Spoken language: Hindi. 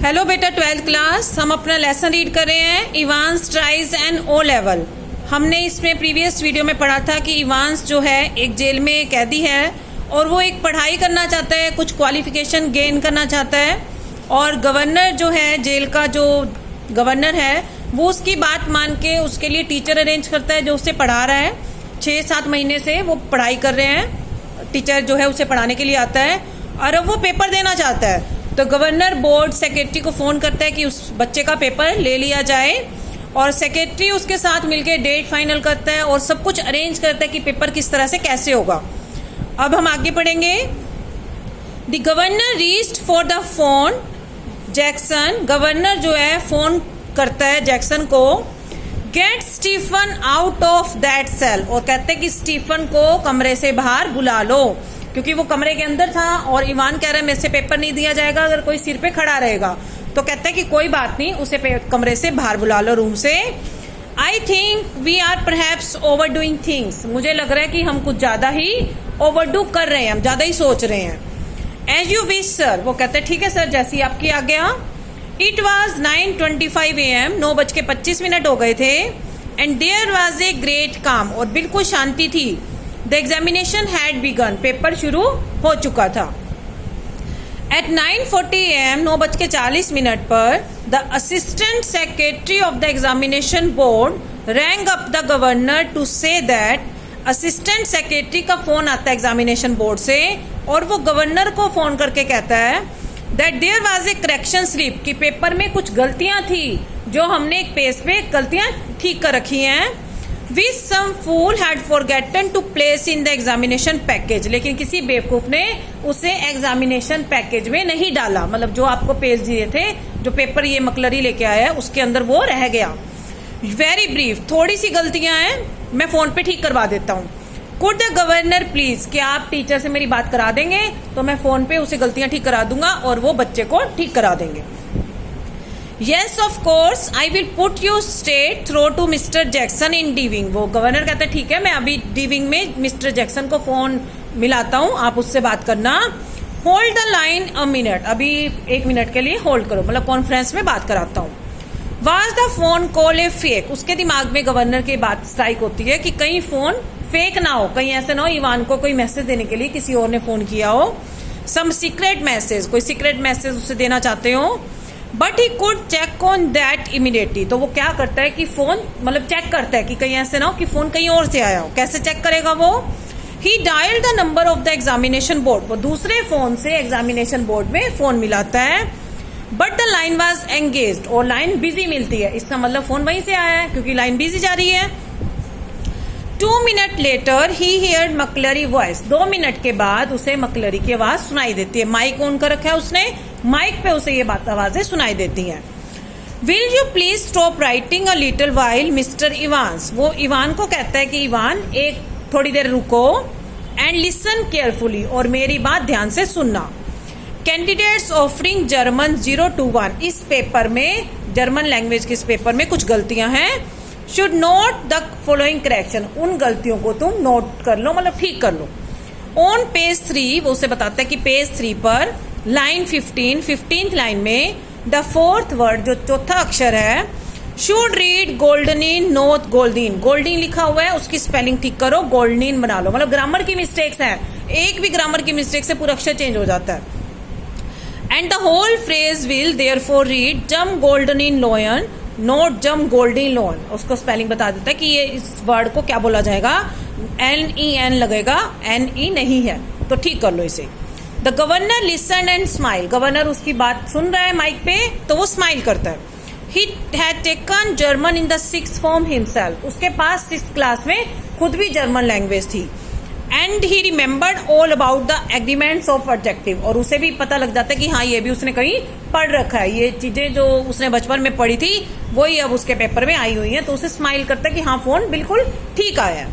हेलो बेटा, 12th क्लास। हम अपना लेसन रीड कर रहे हैं Evans tries an O level. हमने इसमें प्रीवियस वीडियो में पढ़ा था कि इवांस जो है एक जेल में कैदी है और वो एक पढ़ाई करना चाहता है, कुछ क्वालिफिकेशन गेन करना चाहता है। और गवर्नर जो है, जेल का जो गवर्नर है, वो उसकी बात मान के उसके लिए टीचर अरेंज करता है जो उसे पढ़ा रहा है। 6-7 महीने से वो पढ़ाई कर रहे हैं, टीचर जो है उसे पढ़ाने के लिए आता है और अब वो पेपर देना चाहता है। तो गवर्नर बोर्ड सेक्रेटरी को फ़ोन करता है कि उस बच्चे का पेपर ले लिया जाए और सेक्रेटरी उसके साथ मिलकर डेट फाइनल करता है और सब कुछ अरेंज करता है कि पेपर किस तरह से कैसे होगा। अब हम आगे पढ़ेंगे। The governor reached for the phone Jackson. Governor जो है फ़ोन करता है जैक्सन को। Get Stephen out of that cell, और कहते हैं कि स्टीफन को कमरे से बाहर बुला लो, क्योंकि वो कमरे के अंदर था और इवान कह रहा है मेरे से पेपर नहीं दिया जाएगा अगर कोई सिर पे खड़ा रहेगा। तो कहता है कि कोई बात नहीं, उसे कमरे से बाहर बुला लो, रूम से। I think we are perhaps over doing things. मुझे लग रहा है कि हम कुछ ज्यादा ही ओवरडू कर रहे हैं, हम ज्यादा ही सोच रहे हैं। As you wish sir. वो कहते हैं ठीक है सर, जैसी आपकी आज्ञा। इट वॉज 9:25 AM, 9:25 हो गए थे। And there was a great calm, और बिल्कुल शांति थी। The examination had begun, paper शुरू हो चुका था। एट 9:40 AM, 9:40 पर the assistant secretary of the examination board rang up the governor to say that. Assistant secretary का फोन आता है एग्जामिनेशन बोर्ड से और वो गवर्नर को फोन करके कहता है that there was a correction slip, कि पेपर में कुछ गलतियां थी जो हमने एक पेज पे गलतियां ठीक कर रखी हैं। Which some fool had forgotten to place in the examination package, लेकिन किसी बेवकूफ ने उसे एग्जामिनेशन पैकेज में नहीं डाला। मतलब जो आपको पेज दिए थे, जो पेपर ये मकलरी लेके आया है, उसके अंदर वो रह गया। वेरी ब्रीफ, थोड़ी सी गलतियां हैं, मैं फोन पे ठीक करवा देता हूँ। कुड द गवर्नर प्लीज, कि आप टीचर से मेरी बात करा देंगे तो मैं फोन पे उसे गलतियां ठीक करा दूंगा और वो बच्चे को ठीक करा देंगे। Yes, of course, I will put you straight through to Mr. Jackson in D-Wing। वो गवर्नर कहता है ठीक है, मैं अभी D-Wing में मिस्टर जैक्सन को फोन मिलाता हूँ, आप उससे बात करना। Hold the line a minute, अभी 1 मिनट के लिए होल्ड करो, मतलब कॉन्फ्रेंस में बात कराता हूँ। Was the phone call A fake, उसके दिमाग में गवर्नर की बात स्ट्राइक होती है कि कहीं फोन फेक ना हो, कहीं ऐसे ना हो इवान को कोई मैसेज देने के लिए किसी और ने फोन किया हो। सम सीक्रेट मैसेज, कोई सीक्रेट मैसेज उसे देना चाहते हो। But he could check on that immediately, तो वो क्या करता है कि फोन मतलब चेक करता है कि कहीं ऐसे ना हो कि फोन कहीं और से आया हो। कैसे चेक करेगा वो? He dial the number of the examination board, वो दूसरे फोन से एग्जामिनेशन बोर्ड में फोन मिलाता है। But the line was engaged, और लाइन बिजी मिलती है, इसका मतलब फोन वहीं से आया है क्योंकि लाइन बिजी जा रही है। 2 मिनट लेटर ही हियर्ड मकलरी वॉइस, 2 मिनट के बाद उसे मकलरी की आवाज सुनाई देती है। माइक ऑन कर रखा है उसने, माइक पे उसे ये बात आवाजें सुनाई देती हैं। Will you please stop writing a little while mister Evans. वो इवान को कहता है कि इवान एक थोड़ी देर रुको एंड लिसन केयरफुली, और मेरी बात ध्यान से सुनना। कैंडिडेट्स ऑफरिंग जर्मन 021, इस पेपर में जर्मन लैंग्वेज के इस पेपर में कुछ गलतियां हैं। Should note the following correction, उन गलतियों को तुम नोट कर लो, मतलब ठीक कर लो। ऑन पेज 3, वो उसे बताता है कि पेज 3 पर लाइन 15th लाइन में द 4th वर्ड, जो चौथा अक्षर है, शुड रीड गोल्डनिन नोट गोल्डीन। गोल्डीन लिखा हुआ है, उसकी स्पेलिंग ठीक करो, गोल्डनिन बना लो। मतलब ग्रामर की मिस्टेक्स हैं, एक भी ग्रामर की मिस्टेक से पूरा अक्षर चेंज हो जाता है। And the whole phrase will therefore read jam goldening lion not jam golden loan. उसको स्पेलिंग बता देता है कि ये इस वर्ड को क्या बोला जाएगा, NEN लगेगा, NE नहीं है, तो ठीक कर लो इसे। The governor listen and smile, governor उसकी बात सुन रहा है माइक पे तो वो स्माइल करता है। He had taken German in the 6th form himself, उसके पास 6th क्लास में खुद भी जर्मन लैंग्वेज थी। And he remembered all about the agreements of adjective, और उसे भी पता लग जाता है कि हाँ ये भी उसने कहीं पढ़ रखा है, ये चीजें जो उसने बचपन में पढ़ी थी वही अब उसके पेपर में आई हुई हैं, तो उसे स्माइल करता है कि हाँ फोन बिल्कुल ठीक आया है।